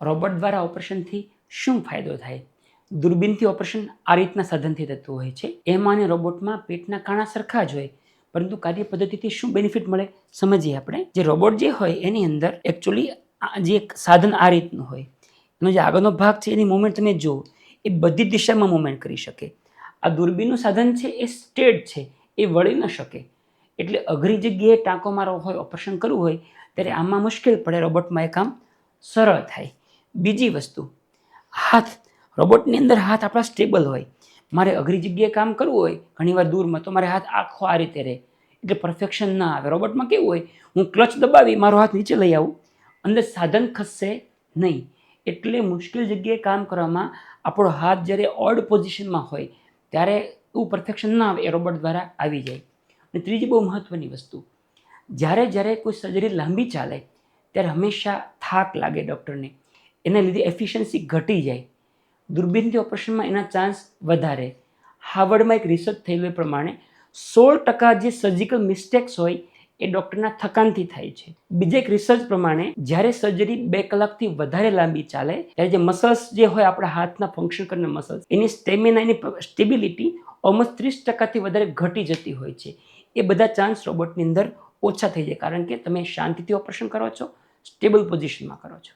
Robot દ્વારા ઓપરેશનથી શું ફાયદો થાય? દૂરબીનથી ઓપરેશન આ રીતના સાધનથી થતું હોય છે. એમાં અને રોબોટમાં પેટના કાણા સરખા જ હોય, પરંતુ કાર્ય પદ્ધતિથી શું બેનિફિટ મળે સમજીએ આપણે. જે રોબોટ જે હોય એની અંદર એકચ્યુઅલી જે એક સાધન આ રીતનું હોય, એનો જે આગળનો ભાગ છે એની મુવમેન્ટ તમે જુઓ, એ બધી દિશામાં મુવમેન્ટ કરી શકે. આ દૂરબીનનું સાધન છે એ સ્ટ્રેટ છે, એ વળી ન શકે. એટલે અઘરી જગ્યાએ ટાંકો મારવો હોય, ઓપરેશન કરવું હોય, ત્યારે આમાં મુશ્કેલ પડે, રોબોટમાં એ કામ સરળ થાય. બીજી વસ્તુ, હાથ. રોબોટની અંદર હાથ આપણા સ્ટેબલ હોય. મારે અઘરી જગ્યાએ કામ કરવું હોય, ઘણીવાર દૂરમાં, તો મારે હાથ આખો આ રીતે રહે, એટલે પરફેક્શન ના આવે. રોબોટમાં કેવું હોય, હું ક્લચ દબાવી મારો હાથ નીચે લઈ આવું, અંદર સાધન ખસશે નહીં. એટલે મુશ્કેલ જગ્યાએ કામ કરવામાં આપણો હાથ જ્યારે ઓડ પોઝિશનમાં હોય ત્યારે એવું પરફેક્શન ના આવે, એ રોબોટ દ્વારા આવી જાય. અને ત્રીજી બહુ મહત્ત્વની વસ્તુ, જ્યારે કોઈ સર્જરી લાંબી ચાલે ત્યારે હંમેશા થાક લાગે ડૉક્ટરને, એના લીધે એફિશિયન્સી ઘટી જાય. દૂરબીનથી ઓપરેશનમાં એના ચાન્સ વધારે. હાર્વર્ડમાં એક રિસર્ચ થયેલું એ પ્રમાણે 16% જે સર્જિકલ મિસ્ટેક્સ હોય એ ડૉક્ટરના થકાનથી થાય છે. બીજા એક રિસર્ચ પ્રમાણે જ્યારે સર્જરી 2 કલાકથી વધારે લાંબી ચાલે ત્યારે જે મસલ્સ જે હોય આપણા હાથના ફંક્શન કરનાર મસલ્સ, એની સ્ટેમિના, એની સ્ટેબિલિટી ઓલમોસ્ટ 30%થી વધારે ઘટી જતી હોય છે. એ બધા ચાન્સ રોબોટની અંદર ઓછા થઈ જાય, કારણ કે તમે શાંતિથી ઓપરેશન કરો છો, સ્ટેબલ પોઝિશનમાં કરો છો.